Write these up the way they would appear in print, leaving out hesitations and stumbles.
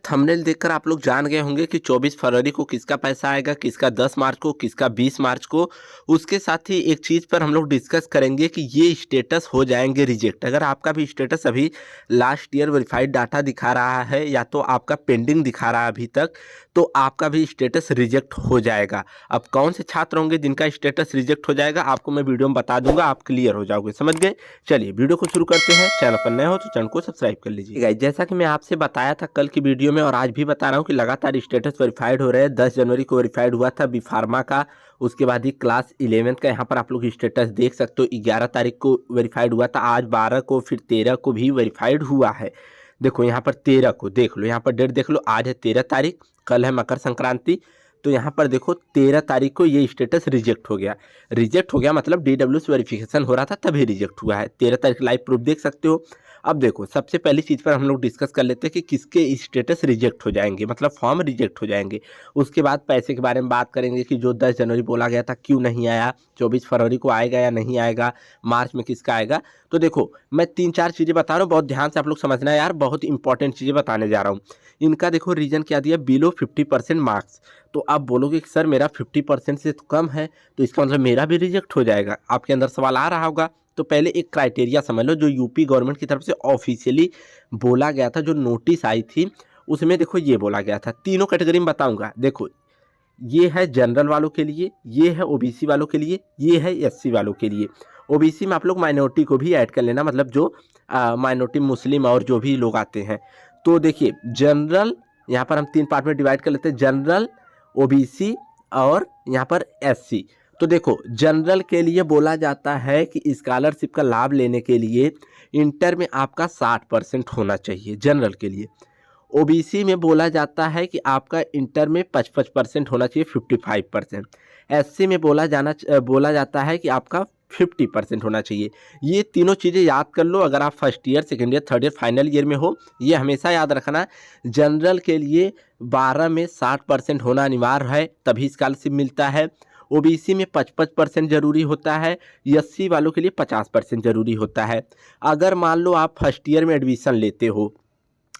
Thumbnail देखकर आप लोग जान गए होंगे कि 24 फरवरी को किसका पैसा आएगा, किसका 10 मार्च को, किसका 20 मार्च को। उसके साथ ही एक चीज़ पर हम लोग डिस्कस करेंगे कि ये स्टेटस हो जाएंगे रिजेक्ट। अगर आपका भी स्टेटस अभी लास्ट ईयर वेरीफाइड डाटा दिखा रहा है या तो आपका पेंडिंग दिखा रहा है अभी तक, तो आपका भी स्टेटस रिजेक्ट हो जाएगा। अब कौन से छात्र होंगे जिनका स्टेटस रिजेक्ट हो जाएगा, आपको मैं वीडियो में बता दूंगा, आप क्लियर हो जाओगे। समझ गए? चलिए वीडियो को शुरू करते हैं। चैनल पर नए हो तो चैनल को सब्सक्राइब कर लीजिए। गाइस, जैसा कि मैं आपसे बताया था कल की वीडियो में और आज भी बता रहा हूं कि लगातार स्टेटस वेरीफाइड हो रहे हैं। 10 जनवरी को वेरीफाइड हुआ था बी फार्मा का, उसके बाद ही क्लास 11 का यहाँ पर आप लोग स्टेटस देख सकते हो। 11 तारीख को वेरीफाइड हुआ था, आज 12 को, फिर 13 को भी वेरीफाइड हुआ है। देखो यहाँ पर 13 को देख लो, यहाँ पर डेट देख लो, आज है 13 तारीख, कल है मकर संक्रांति। तो यहाँ पर देखो 13 तारीख को ये स्टेटस रिजेक्ट हो गया। रिजेक्ट हो गया मतलब DWS वेरिफिकेशन हो रहा था तभी रिजेक्ट हुआ है। 13 तारीख लाइव प्रूफ देख सकते हो। अब देखो सबसे पहली चीज़ पर हम लोग डिस्कस कर लेते हैं कि किसके स्टेटस रिजेक्ट हो जाएंगे, मतलब फॉर्म रिजेक्ट हो जाएंगे। उसके बाद पैसे के बारे में बात करेंगे कि जो 10 जनवरी बोला गया था क्यों नहीं आया, 24 फरवरी को आएगा या नहीं आएगा, मार्च में किसका आएगा। तो देखो मैं 3-4 चीज़ें बता रहा हूँ, बहुत ध्यान से आप लोग समझना है यार, बहुत इंपॉर्टेंट चीज़ें बताने जा रहा हूँ। इनका देखो रीजन क्या दिया, बिलो 50% मार्क्स। तो आप बोलोगे कि सर मेरा 50% से तो कम है, तो इसका मतलब मेरा भी रिजेक्ट हो जाएगा। आपके अंदर सवाल आ रहा होगा। तो पहले एक क्राइटेरिया समझ लो जो यूपी गवर्नमेंट की तरफ से ऑफिशियली बोला गया था, जो नोटिस आई थी उसमें देखो ये बोला गया था। तीनों कैटेगरी में बताऊंगा। देखो ये है जनरल वालों के लिए, ये है ओबीसी वालों के लिए, ये है एससी वालों के लिए। ओबीसी में आप लोग माइनॉरिटी को भी ऐड कर लेना, मतलब जो माइनॉरिटी मुस्लिम और जो भी लोग आते हैं। तो देखिए जनरल, यहाँ पर हम 3 पार्ट में डिवाइड कर लेते हैं, जनरल, ओबीसी और यहाँ पर एससी। तो देखो जनरल के लिए बोला जाता है कि स्कॉलरशिप का लाभ लेने के लिए इंटर में आपका 60% होना चाहिए जनरल के लिए। ओबीसी में बोला जाता है कि आपका इंटर में 55% होना चाहिए, 55%। एससी में बोला जाता है कि आपका 50% होना चाहिए। ये तीनों चीज़ें याद कर लो अगर आप first year, second year, third year, final year में हो। ये हमेशा याद रखना, जनरल के लिए 12 में 60% होना अनिवार्य है तभी स्कॉलरशिप मिलता है। ओबीसी में 55% जरूरी होता है, एससी वालों के लिए 50% जरूरी होता है। अगर मान लो आप फर्स्ट ईयर में एडमिशन लेते हो,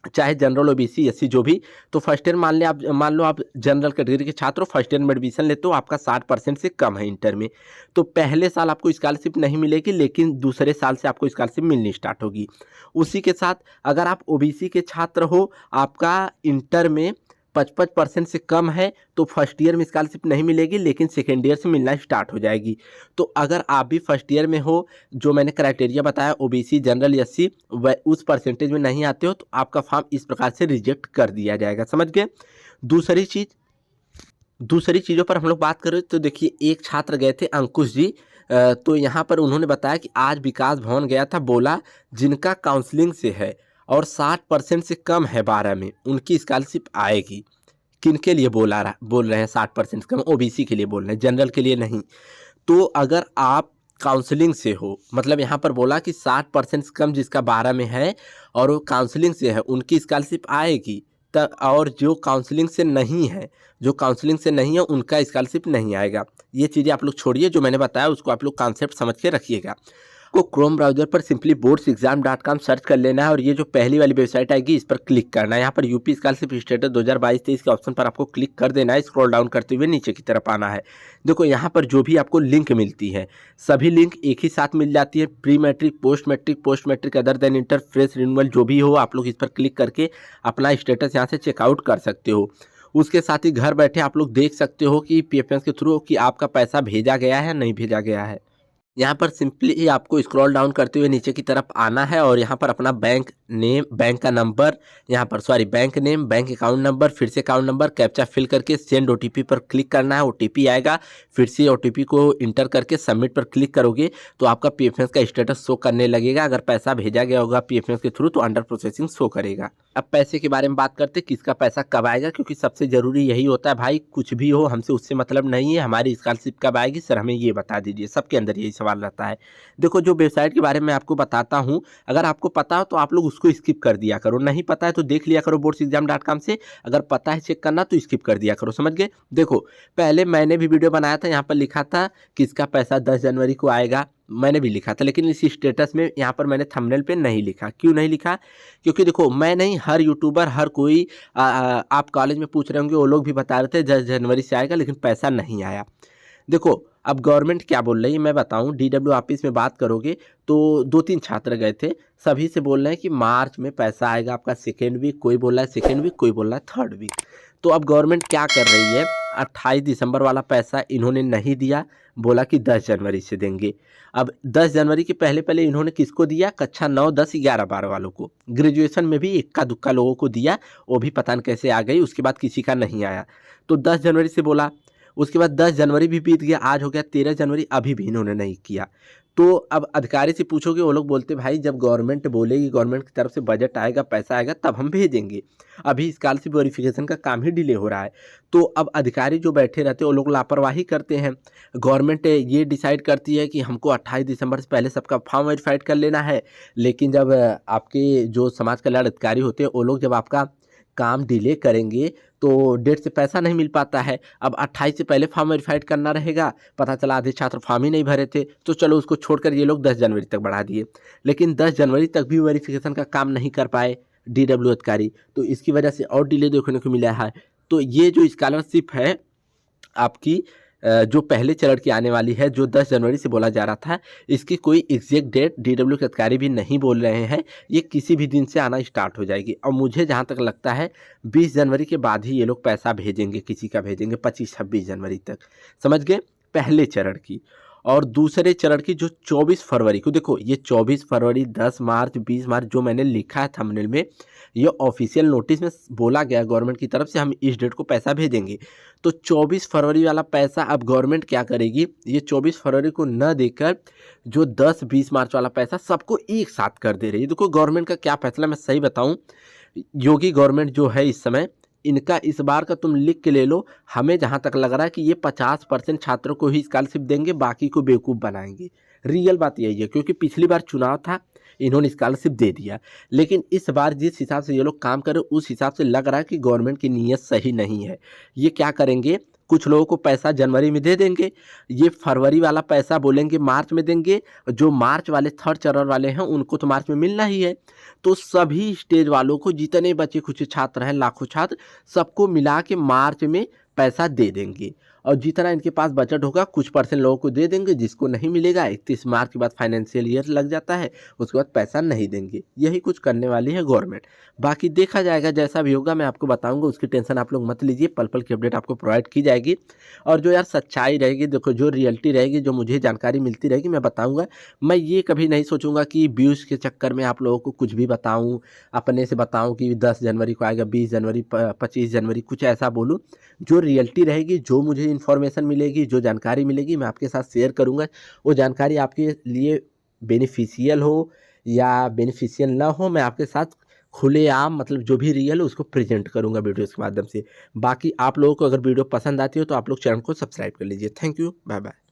चाहे जनरल ओबीसी एससी जो भी, तो फर्स्ट ईयर मान लो आप जनरल कैटेगरी के छात्र हो, फर्स्ट ईयर में एडमिशन लेते हो, आपका 60% से कम है इंटर में, तो पहले साल आपको स्कॉलरशिप नहीं मिलेगी, लेकिन दूसरे साल से आपको स्कॉलरशिप मिलनी स्टार्ट होगी। उसी के साथ अगर आप ओबीसी के छात्र हो, आपका इंटर में 55% से कम है, तो फर्स्ट ईयर में स्कॉलरशिप नहीं मिलेगी, लेकिन सेकेंड ईयर से मिलना स्टार्ट हो जाएगी। तो अगर आप भी फर्स्ट ईयर में हो, जो मैंने क्राइटेरिया बताया ओबीसी, जनरल, एससी, वह उस परसेंटेज में नहीं आते हो, तो आपका फॉर्म इस प्रकार से रिजेक्ट कर दिया जाएगा। समझ गए? दूसरी चीज़ों पर हम लोग बात करें तो देखिए एक छात्र गए थे अंकुश जी, तो यहाँ पर उन्होंने बताया कि आज विकास भवन गया था, बोला जिनका काउंसलिंग से है और 60% से कम है 12 में, उनकी स्कॉलरशिप आएगी। किनके लिए बोल रहे हैं 60% से कम? ओबीसी के लिए बोल रहे हैं, जनरल के लिए नहीं। तो अगर आप काउंसलिंग से हो, मतलब यहाँ पर बोला कि 60% से कम जिसका 12 में है और वो काउंसलिंग से है, उनकी स्कॉलरशिप आएगी। और जो काउंसलिंग से नहीं है उनका स्कॉलरशिप नहीं आएगा। ये चीज़ें आप लोग छोड़िए, जो मैंने बताया उसको आप लोग कॉन्सेप्ट समझ के रखिएगा। को क्रोम ब्राउजर पर सिंपली boardsexam.com सर्च कर लेना है और ये जो पहली वाली वेबसाइट आएगी इस पर क्लिक करना है। यहाँ पर यूपी स्कॉलरशिप स्टेटस 2022-23 के ऑप्शन पर आपको क्लिक कर देना है। स्क्रॉल डाउन करते हुए नीचे की तरफ आना है। देखो यहाँ पर जो भी आपको लिंक मिलती है, सभी लिंक एक ही साथ मिल जाती है। Pre matric, post matric, other than inter, fresh, renewal, जो भी हो, आप लोग इस पर क्लिक करके अपना स्टेटस यहाँ से चेकआउट कर सकते हो। उसके साथ ही घर बैठे आप लोग देख सकते हो कि PFS के थ्रू कि आपका पैसा भेजा गया है नहीं भेजा गया है। यहाँ पर सिंपली आपको स्क्रॉल डाउन करते हुए नीचे की तरफ आना है और यहाँ पर अपना बैंक नेम, बैंक का number, bank name, bank account number, फिर से अकाउंट नंबर, कैप्चा फिल करके सेंड OTP पर क्लिक करना है। OTP आएगा, फिर से OTP को इंटर करके सबमिट पर क्लिक करोगे तो आपका PFS का स्टेटस शो करने लगेगा। अगर पैसा भेजा गया होगा PFS के थ्रू तो अंडर प्रोसेसिंग शो करेगा। अब पैसे के बारे में बात करते, किसका पैसा कब आएगा, क्योंकि सबसे ज़रूरी यही होता है भाई, कुछ भी हो हमसे उससे मतलब नहीं है, हमारी स्कॉलरशिप कब आएगी सर हमें ये बता दीजिए, सबके अंदर यही सवाल रहता है। देखो जो वेबसाइट के बारे में आपको बताता हूँ, अगर आपको पता हो तो आप लोग उसको स्किप कर दिया करो, नहीं पता है तो देख लिया करो boardsexam.com से, अगर पता है चेक करना तो स्किप कर दिया करो, समझ गए। देखो पहले मैंने भी वीडियो बनाया था, यहाँ पर लिखा था किसका पैसा 10 जनवरी को आएगा, मैंने भी लिखा था, लेकिन इस स्टेटस में यहाँ पर मैंने थंबनेल पे नहीं लिखा। क्यों नहीं लिखा? क्योंकि देखो मैं नहीं, हर यूट्यूबर हर कोई आप कॉलेज में पूछ रहे होंगे, वो लोग भी बता रहे थे 10 जनवरी से आएगा, लेकिन पैसा नहीं आया। देखो अब गवर्नमेंट क्या बोल रही है मैं बताऊं, डीडब्ल्यू ऑफिस में बात करोगे तो 2-3 छात्र गए थे, सभी से बोल रहे हैं कि मार्च में पैसा आएगा आपका सेकेंड वीक, कोई बोल रहा है सेकेंड वीक, कोई बोल रहा है थर्ड वीक। तो अब गवर्नमेंट क्या कर रही है, 28 दिसंबर वाला पैसा इन्होंने नहीं दिया, बोला कि 10 जनवरी से देंगे। अब 10 जनवरी के पहले पहले इन्होंने किसको दिया, कक्षा 9, 10, 11, 12 वालों को, ग्रेजुएशन में भी इक्का दुक्का लोगों को दिया, वो भी पता नहीं कैसे आ गई, उसके बाद किसी का नहीं आया। तो 10 जनवरी से बोला, उसके बाद 10 जनवरी भी बीत गया, आज हो गया 13 जनवरी, अभी भी इन्होंने नहीं किया। तो अब अधिकारी से पूछोगे, वो लोग बोलते भाई जब गवर्नमेंट बोलेगी, गवर्नमेंट की तरफ से बजट आएगा, पैसा आएगा, तब हम भेजेंगे, अभी स्कॉलरशिप वेरिफिकेशन का काम ही डिले हो रहा है। तो अब अधिकारी जो बैठे रहते हैं वो लोग लापरवाही करते हैं। गवर्नमेंट ये डिसाइड करती है कि हमको 28 दिसंबर से पहले सबका फॉर्म वेरीफाइड कर लेना है, लेकिन जब आपके जो समाज कल्याण अधिकारी होते हैं वो लोग जब आपका काम डिले करेंगे तो डेट से पैसा नहीं मिल पाता है। अब 28 से पहले फॉर्म वेरीफाइड करना रहेगा, पता चला आधे छात्र फॉर्म ही नहीं भरे थे, तो चलो उसको छोड़कर ये लोग 10 जनवरी तक बढ़ा दिए, लेकिन 10 जनवरी तक भी वेरिफिकेशन का काम नहीं कर पाए डीडब्ल्यू अधिकारी, तो इसकी वजह से और डिले देखने को मिला है। तो ये जो स्कॉलरशिप है आपकी जो पहले चरण की आने वाली है, जो 10 जनवरी से बोला जा रहा था, इसकी कोई एग्जैक्ट डेट डीडब्ल्यू के अधिकारी भी नहीं बोल रहे हैं, ये किसी भी दिन से आना स्टार्ट हो जाएगी। और मुझे जहाँ तक लगता है 20 जनवरी के बाद ही ये लोग पैसा भेजेंगे, किसी का भेजेंगे 25-26 जनवरी तक, समझ गए, पहले चरण की। और दूसरे चरण की जो 24 फरवरी को, देखो ये 24 फरवरी, 10 मार्च, 20 मार्च जो मैंने लिखा है थंबनेल में, ये ऑफिशियल नोटिस में बोला गया गवर्नमेंट की तरफ से हम इस डेट को पैसा भेजेंगे। तो 24 फरवरी वाला पैसा अब गवर्नमेंट क्या करेगी, ये 24 फरवरी को न देकर जो 10-20 मार्च वाला पैसा सबको एक साथ कर दे रही है। देखो गवर्नमेंट का क्या फैसला, मैं सही बताऊं, योगी गवर्नमेंट जो है इस समय, इनका इस बार का तुम लिख के ले लो, हमें जहाँ तक लग रहा है कि ये 50% छात्रों को ही स्कॉलरशिप देंगे, बाकी को बेवकूफ़ बनाएंगे। रियल बात यही है, क्योंकि पिछली बार चुनाव था, इन्होंने स्कॉलरशिप दे दिया, लेकिन इस बार जिस हिसाब से ये लोग काम कर रहे उस हिसाब से लग रहा है कि गवर्नमेंट की नीयत सही नहीं है। ये क्या करेंगे, कुछ लोगों को पैसा जनवरी में दे देंगे, ये फरवरी वाला पैसा बोलेंगे मार्च में देंगे, जो मार्च वाले थर्ड चरण वाले हैं उनको तो मार्च में मिलना ही है। तो सभी स्टेज वालों को, जितने बच्चे कुछ छात्र हैं, लाखों छात्र, सबको मिला के मार्च में पैसा दे देंगे, और जितना इनके पास बजट होगा कुछ % लोगों को दे देंगे, जिसको नहीं मिलेगा 31 मार्च के बाद फाइनेंशियल ईयर लग जाता है, उसके बाद पैसा नहीं देंगे। यही कुछ करने वाली है गवर्नमेंट, बाकी देखा जाएगा, जैसा भी होगा मैं आपको बताऊंगा, उसकी टेंशन आप लोग मत लीजिए, पल पल की अपडेट आपको प्रोवाइड की जाएगी। और जो यार सच्चाई रहेगी, देखो जो रियलिटी रहेगी, जो मुझे जानकारी मिलती रहेगी मैं बताऊँगा। मैं ये कभी नहीं सोचूंगा कि व्यूज़ के चक्कर में आप लोगों को कुछ भी बताऊँ, अपने से बताऊँ कि 10 जनवरी को आएगा, 20 जनवरी, 25 जनवरी, कुछ ऐसा बोलूँ। जो रियलिटी रहेगी, जो मुझे इन्फॉर्मेशन मिलेगी, जो जानकारी मिलेगी, मैं आपके साथ शेयर करूंगा। वो जानकारी आपके लिए बेनिफिशियल हो या बेनिफिशियल ना हो, मैं आपके साथ खुलेआम, मतलब जो भी रियल है उसको प्रेजेंट करूंगा वीडियोस के माध्यम से। बाकी आप लोगों को अगर वीडियो पसंद आती हो तो आप लोग चैनल को सब्सक्राइब कर लीजिए। Thank you, bye bye.